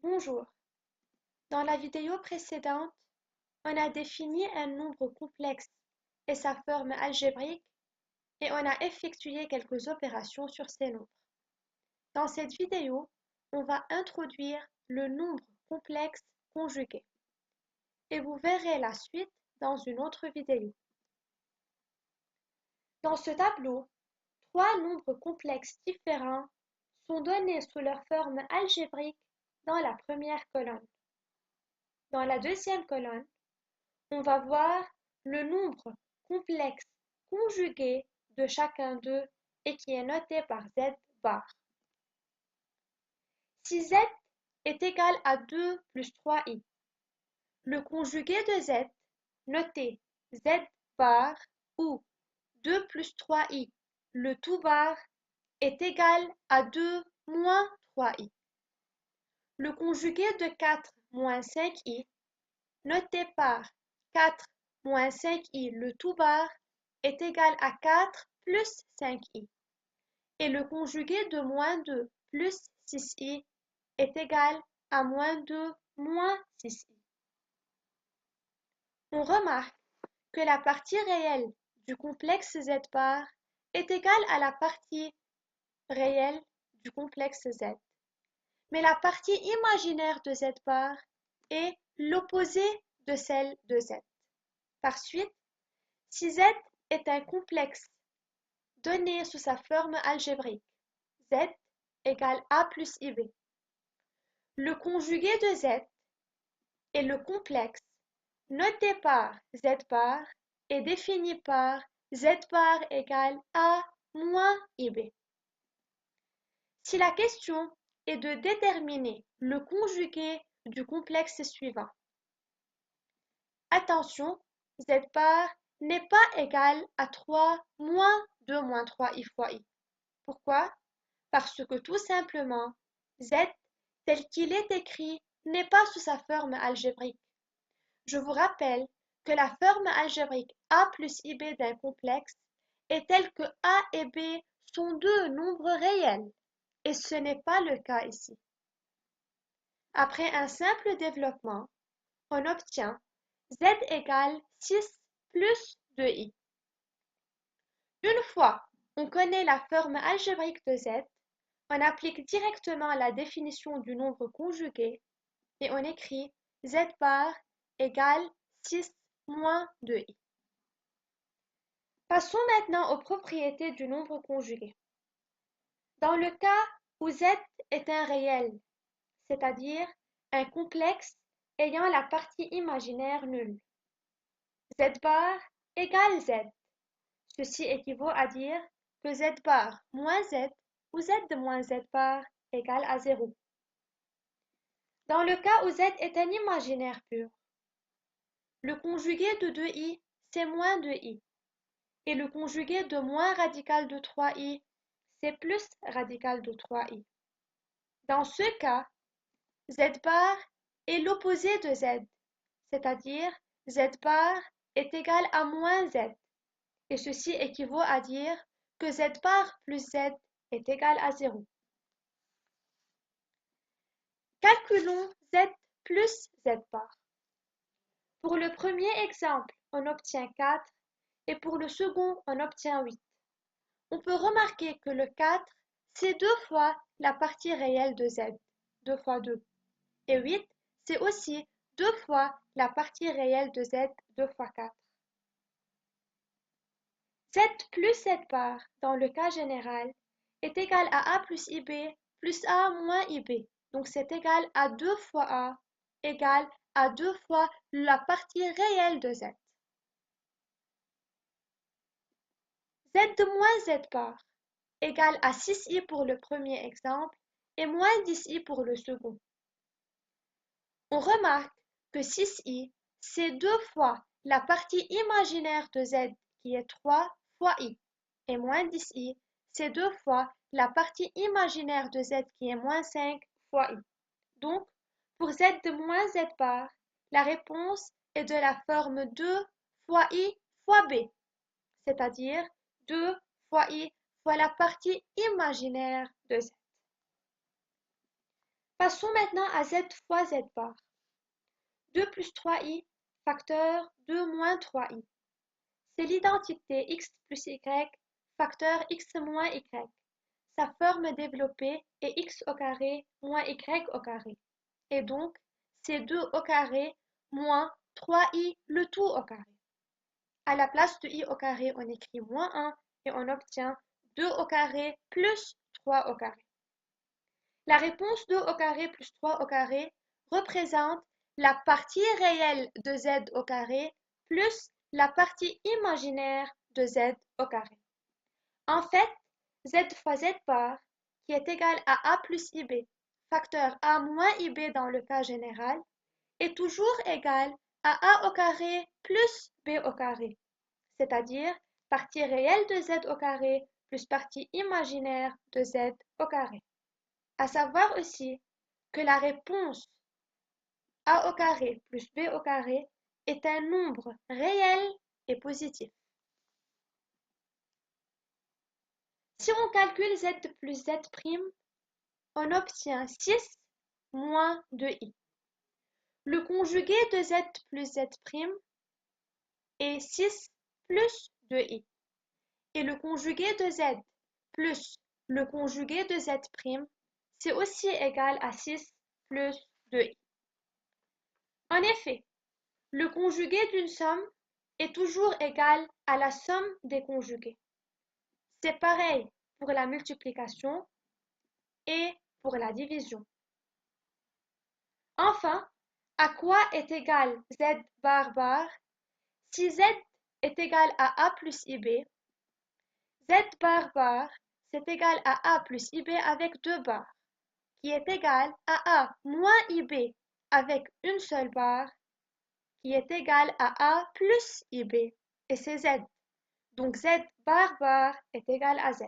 Bonjour. Dans la vidéo précédente, on a défini un nombre complexe et sa forme algébrique et on a effectué quelques opérations sur ces nombres. Dans cette vidéo, on va introduire le nombre complexe conjugué et vous verrez la suite dans une autre vidéo. Dans ce tableau, trois nombres complexes différents sont donnés sous leur forme algébrique dans la première colonne. Dans la deuxième colonne, on va voir le nombre complexe conjugué de chacun d'eux et qui est noté par z bar. Si z est égal à 2 plus 3i, le conjugué de z, noté z bar ou 2 plus 3i, le tout bar, est égal à 2 moins 3i. Le conjugué de 4 moins 5i, noté par 4 moins 5i le tout bar, est égal à 4 plus 5i. Et le conjugué de moins 2 plus 6i est égal à moins 2 moins 6i. On remarque que la partie réelle du complexe z bar est égale à la partie réelle du complexe z. Mais la partie imaginaire de z bar est l'opposé de celle de z. Par suite, si z est un complexe donné sous sa forme algébrique, z égale a plus ib, le conjugué de z est le complexe noté par z bar est défini par z bar égale a moins ib. Si la question est de déterminer le conjugué du complexe suivant, attention, z bar n'est pas égal à 3 moins 2 moins 3i fois i. Pourquoi? Parce que tout simplement, z tel qu'il est écrit n'est pas sous sa forme algébrique. Je vous rappelle que la forme algébrique a plus ib d'un complexe est telle que a et b sont deux nombres réels, et ce n'est pas le cas ici. Après un simple développement, on obtient z égale 6 plus 2i. Une fois on connaît la forme algébrique de z, on applique directement la définition du nombre conjugué et on écrit z bar égale 6 moins 2i. Passons maintenant aux propriétés du nombre conjugué. Dans le cas où z est un réel, c'est-à-dire un complexe ayant la partie imaginaire nulle, z bar égale z. Ceci équivaut à dire que z bar moins z ou z de moins z bar égale à 0. Dans le cas où z est un imaginaire pur, le conjugué de 2i, c'est moins 2i. Et le conjugué de moins radical de 3i, c'est plus radical de 3i. Dans ce cas, z bar est l'opposé de z, c'est-à-dire z bar est égal à moins z. Et ceci équivaut à dire que z bar plus z est égal à 0. Calculons z plus z bar. Pour le premier exemple, on obtient 4 et pour le second, on obtient 8. On peut remarquer que le 4, c'est 2 fois la partie réelle de z, 2 fois 2. Et 8, c'est aussi 2 fois la partie réelle de z, 2 fois 4. Z plus z bar, dans le cas général, est égal à a plus ib plus a moins ib. Donc c'est égal à 2 fois a égale à 2 fois la partie réelle de z. Z de moins z bar égale à 6i pour le premier exemple et moins 10i pour le second. On remarque que 6i, c'est 2 fois la partie imaginaire de z qui est 3 fois i, et moins 10i, c'est 2 fois la partie imaginaire de z qui est moins 5 fois i. Donc, pour z de moins z bar, la réponse est de la forme 2 fois i fois b, c'est-à-dire 2 fois i fois la partie imaginaire de z. Passons maintenant à z fois z bar. 2 plus 3i facteur 2 moins 3i. C'est l'identité x plus y facteur x moins y. Sa forme développée est x au carré moins y au carré. Et donc, c'est 2 au carré moins 3i le tout au carré. À la place de i au carré, on écrit moins 1 et on obtient 2 au carré plus 3 au carré. La réponse 2 au carré plus 3 au carré représente la partie réelle de z au carré plus la partie imaginaire de z au carré. En fait, z fois z bar, qui est égal à a plus ib, facteur a moins ib dans le cas général, est toujours égal à a au carré plus b au carré, c'est-à-dire partie réelle de z au carré plus partie imaginaire de z au carré. À savoir aussi que la réponse a au carré plus b au carré est un nombre réel et positif. Si on calcule z plus z', on obtient 6 moins 2i. Le conjugué de z plus z' est 6 plus 2i. Et le conjugué de z plus le conjugué de z', c'est aussi égal à 6 plus 2i. En effet, le conjugué d'une somme est toujours égal à la somme des conjugués. C'est pareil pour la multiplication et pour la division. Enfin, à quoi est égal z bar bar? Si z est égal à a plus ib, z bar bar, c'est égal à a plus ib avec 2 barres, qui est égal à a moins ib avec une seule barre, qui est égal à a plus ib, et c'est z. Donc z bar bar est égal à z.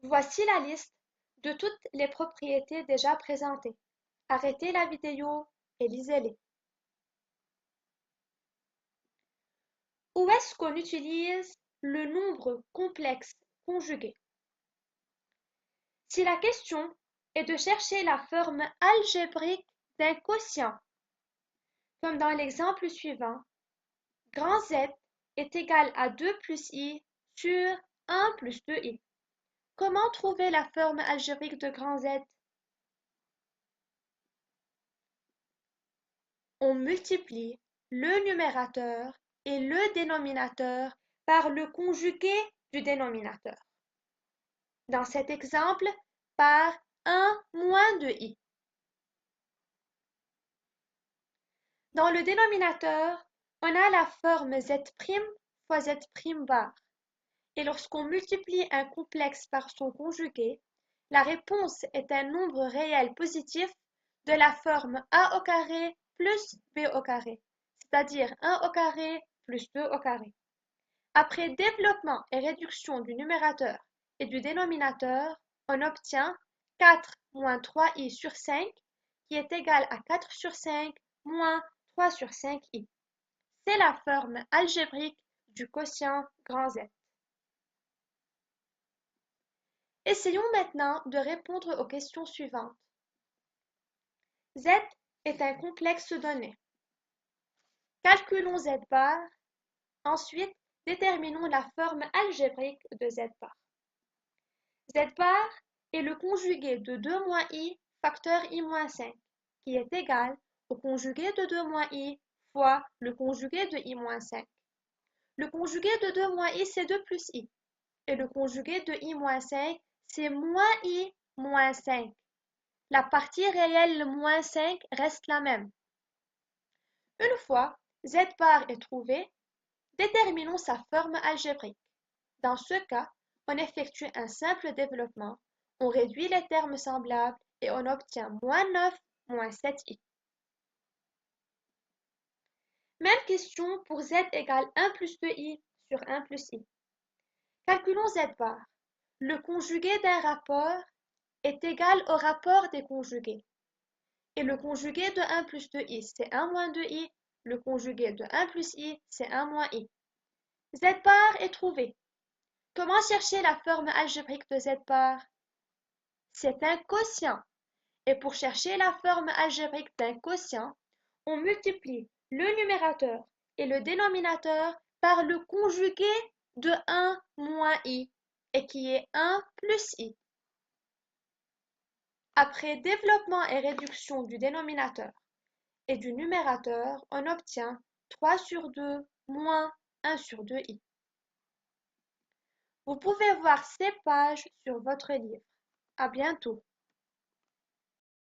Voici la liste de toutes les propriétés déjà présentées. Arrêtez la vidéo et lisez-les. Où est-ce qu'on utilise le nombre complexe conjugué? Si la question est de chercher la forme algébrique d'un quotient, comme dans l'exemple suivant, grand Z est égal à 2 plus i sur 1 plus 2i. Comment trouver la forme algébrique de grand Z? On multiplie le numérateur et le dénominateur par le conjugué du dénominateur. Dans cet exemple, par 1 moins 2i. Dans le dénominateur, on a la forme z' fois z' bar. Et lorsqu'on multiplie un complexe par son conjugué, la réponse est un nombre réel positif de la forme a au carré plus b au carré, c'est-à-dire 1 au carré plus 2 au carré. Après développement et réduction du numérateur et du dénominateur, on obtient 4 moins 3i sur 5 qui est égal à 4 sur 5 moins 3 sur 5i. C'est la forme algébrique du quotient grand Z. Essayons maintenant de répondre aux questions suivantes. Z est un complexe donné. Calculons Z bar. Ensuite, déterminons la forme algébrique de Z bar. Z bar est le conjugué de 2 moins i facteur i moins 5, qui est égal au conjugué de 2 moins i fois le conjugué de i moins 5. Le conjugué de 2 moins i, c'est 2 plus i. Et le conjugué de i moins 5, c'est moins i moins 5. La partie réelle moins 5 reste la même. Une fois z bar est trouvé, déterminons sa forme algébrique. Dans ce cas, on effectue un simple développement, on réduit les termes semblables et on obtient moins 9 moins 7i. Même question pour z égale 1 plus 2i sur 1 plus i. Calculons z bar. Le conjugué d'un rapport est égal au rapport des conjugués. Et le conjugué de 1 plus 2i, c'est 1 moins 2i. Le conjugué de 1 plus i, c'est 1 moins i. Z bar est trouvé. Comment chercher la forme algébrique de z bar? c'est un quotient. Et pour chercher la forme algébrique d'un quotient, on multiplie le numérateur et le dénominateur par le conjugué de 1 moins i, et qui est 1 plus i. Après développement et réduction du dénominateur et du numérateur, on obtient 3 sur 2 moins 1 sur 2i. Vous pouvez voir ces pages sur votre livre. À bientôt.